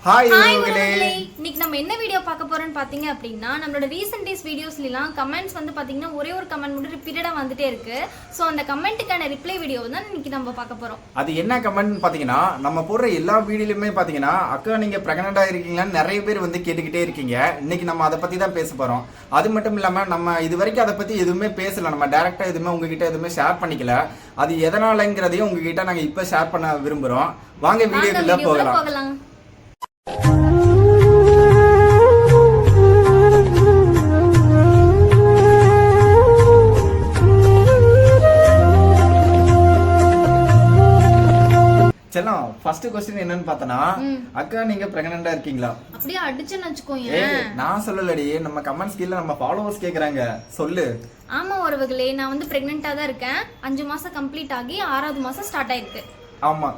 Hi இன்னைக்கு நம்ம என்ன வீடியோ பார்க்க போறோம்னு பாத்தீங்க அப்படின்னா நம்மளோட ரீசன்ட் டேஸ் வீடியோஸ்லாம் கமெண்ட்ஸ் வந்து பாத்தீங்கன்னா ஒரே ஒரு கமெண்ட் மட்டும் ரிப்பீட்டடா வந்துட்டே இருக்கு. சோ அந்த கமெண்ட்டுக்கான ரிப்ளை வீடியோ தான் இன்னைக்கு நம்ம பார்க்க போறோம். அது என்ன கமெண்ட் பாத்தீங்கன்னா, நம்ம போடுற எல்லா வீடியோலயுமே பாத்தீங்கன்னா அக்கா நீங்க பிரெக்னெண்டா இருக்கீங்களான்னு நிறைய பேர் வந்து கேட்டுக்கிட்டே இருக்கீங்க. இன்னைக்கு நம்ம அதை பத்தி தான் பேச போறோம். அது மட்டும் இல்லாம நம்ம இது வரைக்கும் அதை பத்தி எதுவுமே பேசல, நம்ம டைரக்டா எதுவுமே உங்ககிட்ட எதுவுமே ஷேர் பண்ணிக்கல. அது எதனாலங்கிறதையும் உங்ககிட்ட நாங்க இப்ப ஷேர் பண்ண விரும்புறோம். வாங்க வீடியோக்குள்ள போகலாம். செல்லம், ஃபர்ஸ்ட் क्वेश्चन என்னன்னு பார்த்தனா, அக்கா நீங்க பிரெக்னன்ட்டா இருக்கீங்களா? அப்படியே அடிச்சேன்னு வெச்சுக்கோங்க. நான் சொல்லலடி, நம்ம கமெண்ட்ஸ் கீழ நம்ம ஃபாலோவர்ஸ் கேக்குறாங்க. சொல்லு. ஆமா உறவுகளே, நான் வந்து பிரெக்னன்ட்டா தான் இருக்கேன். 5 மாசம் கம்ப்ளீட் ஆகி 6வது மாசம் ஸ்டார்ட் ஆயிருக்கு. ஆமா.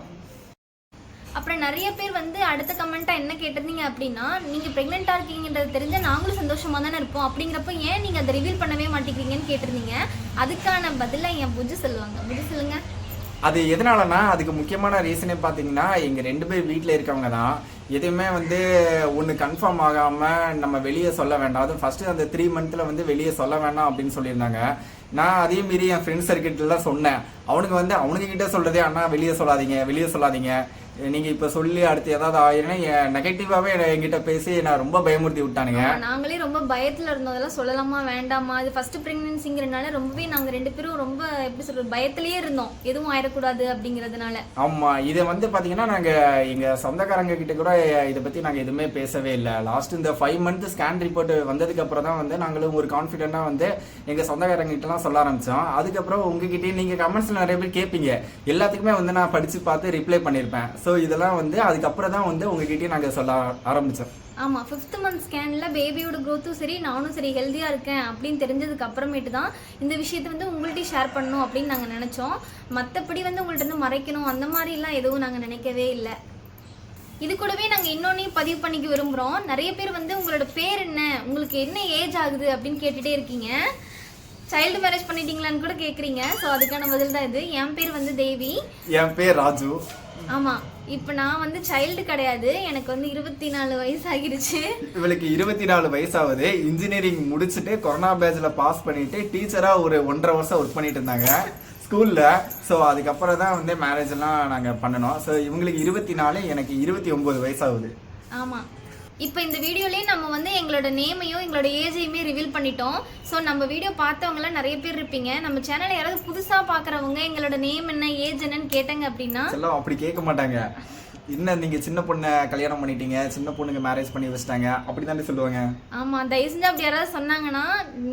அப்புறம் நிறைய பேர் வந்து அடுத்த கமெண்டா என்ன கேட்டிருந்தீங்க அப்படின்னா, நீங்க பிரெக்னெண்டா இருக்கீங்கன்றது தெரிஞ்ச நாங்களும் சந்தோஷமா தானே இருப்போம், அப்படிங்கிறப்ப ஏன் நீங்க அதை ரிவீல் பண்ணவே மாட்டேங்கிறீங்கன்னு கேட்டிருந்தீங்க. அதுக்கான பதில என் புஜு சொல்லுவாங்க. புஜு சொல்லுங்க. அது எதனாலனா, அதுக்கு முக்கியமான ரீசனே பாத்தீங்கன்னா, எங்க 2 பேர் வீட்டுல இருக்கவங்க தான் எதுவுமே வந்து ஒன்று கன்ஃபார்ம் ஆகாம நம்ம வெளியே சொல்ல வேண்டாம். அது ஃபர்ஸ்ட் அந்த 3 மந்த்ல வந்து வெளியே சொல்ல வேண்டாம் அப்படின்னு சொல்லியிருந்தாங்க. நான் அதே மீறி என் ஃப்ரெண்ட்ஸ் சர்க்கிட்லாம் சொன்னேன். அவனுக்கு வந்து அவனுக்கு கிட்ட சொல்றதே, அண்ணா வெளியே சொல்லாதீங்க, நீங்க இப்ப சொல்லி அடுத்து ஏதாவது ஆயிரம் நெகட்டிவாவே என்கிட்ட பேசி நான் ரொம்ப பயமுறுத்தி விட்டானுங்க. நாங்களே ரொம்ப பயத்துல இருந்தோம், அதெல்லாம் சொல்லலாமா வேண்டாமா. அது ஃபர்ஸ்ட் பிரெக்னன்சிங்கிறதுனால ரொம்பவே நாங்க 2 பேரும் ரொம்ப எப்படி சொல்றது பயத்திலேயே இருந்தோம், எதுவும் ஆயிடக்கூடாது அப்படிங்கறதுனால. ஆமா, இதை வந்து பாத்தீங்கன்னா நாங்க எங்க சொந்தக்காரங்க கிட்ட கூட இதை பத்தி நாங்க எதுவுமே பேசவே இல்லை. லாஸ்ட் இந்த 5 மந்த் ஸ்கேன் ரிப்போர்ட் வந்ததுக்கு அப்புறம் தான் வந்து நாங்களும் ஒரு கான்பிடென்டா வந்து எங்க சொந்தக்காரங்க கிட்ட எல்லாம் சொல்ல ஆரம்பிச்சோம். அதுக்கப்புறம் உங்ககிட்டயே நீங்க கமெண்ட்ஸ்ல நிறைய பேர் கேட்பீங்க, எல்லாத்துக்குமே வந்து நான் படிச்சு பார்த்து ரிப்ளை பண்ணிருப்பேன். ஸோ இதெல்லாம் வந்து அதுக்கப்புறம் தான் வந்து உங்ககிட்டயே நாங்கள் சொல்ல ஆரம்பித்தோம். ஆமாம், 5th மந்த் ஸ்கேனில் பேபியோட க்ரோத்தும் சரி நானும் சரி ஹெல்த்தியாக இருக்கேன் அப்படின்னு தெரிஞ்சதுக்கு அப்புறமேட்டு தான் இந்த விஷயத்தை வந்து உங்கள்கிட்ட ஷேர் பண்ணணும் அப்படின்னு நாங்கள் நினச்சோம். மற்றபடி வந்து உங்கள்கிட்ட இருந்து மறைக்கணும் அந்த மாதிரிலாம் எதுவும் நாங்கள் நினைக்கவே இல்லை. இது கூடவே நாங்கள் இன்னொன்னையும் பதிவு பண்ணிக்க விரும்புகிறோம். நிறைய பேர் வந்து உங்களோட பேர் என்ன, உங்களுக்கு என்ன ஏஜ் ஆகுது அப்படின்னு கேட்டுகிட்டே இருக்கீங்க. சைல்டு மேரேஜ் பண்ணிட்டீங்களான்னு கூட கேட்குறீங்க. ஸோ அதுக்கான பதில் தான் இது. என் பேர் வந்து தேவி. என் பேர் ராஜு. ஆமாம், இப்போ நான் வந்து சைல்டு கிடையாது, எனக்கு வந்து 24 வயசு ஆகிடுச்சு. இவளுக்கு 24 வயசாகுது. இன்ஜினியரிங் முடிச்சுட்டு கொரோனா பேட்ச்ல பாஸ் பண்ணிட்டு டீச்சரா ஒரு 1.5 வருஷம் ஒர்க் பண்ணிட்டு இருந்தாங்க ஸ்கூல்ல. ஸோ அதுக்கப்புறம் தான் வந்து மேரேஜ் எல்லாம் நாங்கள் பண்ணணும். ஸோ இவங்களுக்கு 24, எனக்கு 29 வயசாகுது. ஆமாம், இப்போ இந்த வீடியோலேயே நம்ம வந்து எங்களோட நேமையும் எங்களோட ஏஜையுமே ரிவீல் பண்ணிட்டோம். ஸோ நம்ம வீடியோ பார்த்தவங்களாம் நிறைய பேர் இருப்பீங்க. நம்ம சேனலை யாராவது புதுசாக பார்க்குறவங்க எங்களோட நேம் என்ன ஏஜ் என்னன்னு கேட்டாங்க அப்படின்னா எல்லாம் அப்படி கேட்க மாட்டாங்க. இன்னும் நீங்க சின்ன பொண்ணை கல்யாணம் பண்ணிட்டீங்க, சின்ன பொண்ணுங்க மேரேஜ் பண்ணி வச்சிட்டாங்க அப்படி தானே சொல்லுவாங்க. ஆமா, தயவு செஞ்சு அப்படி யாராவது சொன்னாங்கன்னா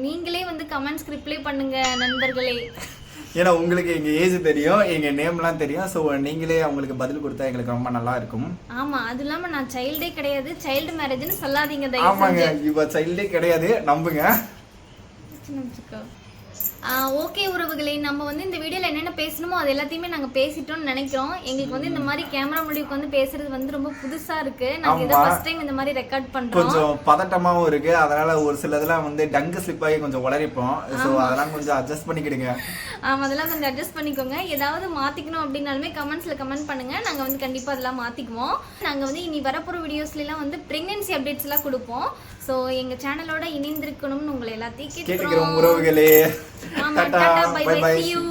நீங்களே வந்து கமெண்ட்ஸ் ரிப்ளை பண்ணுங்க நண்பர்களே. ஏன்னா உங்களுக்கு எங்க ஏஜ் தெரியும், எங்க நேம்லாம் தெரியும். ஸோ நீங்களே அவங்களுக்கு பதில் கொடுத்தா எங்களுக்கு ரொம்ப நல்லா இருக்கும். ஆமா, அது இல்லாம நான் சைல்டே கிடையாது, சைல்டு மேரேஜ்னு சொல்லாதீங்க தயவு செஞ்சு. ஆமாங்க, இவ சைல்டே கிடையாது, நம்புங்க. ஓகே உறவுகளே, நம்ம வந்து இந்த வீடியோல என்னென்ன பேசணுமோ அது எல்லாத்தையுமே நாங்க பேசிட்டோம்னு நினைக்கிறோம். எங்களுக்கு வந்து இந்த மாதிரி கேமரா முடிவுக்கு வந்து பேசுறது வந்து ரொம்ப புதுசா இருக்கு. நாங்க இத ஃபர்ஸ்ட் டைம் இந்த மாதிரி ரெக்கார்ட் பண்றோம். கொஞ்சம் பதட்டமாவும் இருக்கு. அதனால ஒரு சிலதெல்லாம் வந்து டங்கு ஸ்லிப் ஆகி கொஞ்சம் உளறிப்போம். சோ அதெல்லாம் கொஞ்சம் அட்ஜஸ்ட் பண்ணிக்கிடுங்க. ஆமா, அதெல்லாம் கொஞ்சம் அட்ஜஸ்ட் பண்ணிக்கோங்க. ஏதாவது மாத்திக்கணும் அப்படினாலுமே கமெண்ட்ஸ்ல கமெண்ட் பண்ணுங்க, நாங்க வந்து கண்டிப்பா அதெல்லாம் மாத்திக்குவோம். நாங்க வந்து இனி வரப்போற வீடியோஸ்ல எல்லாம் வந்து பிரெக்னன்சி அப்டேட்ஸ் எல்லாம் கொடுப்போம். சோ எங்க சேனலோட இணைந்திருக்கணும்னு உங்களை எல்லாத்தையும் கேட்டுக்கிறோம் உறவுகளே. Tata bye bye, see you.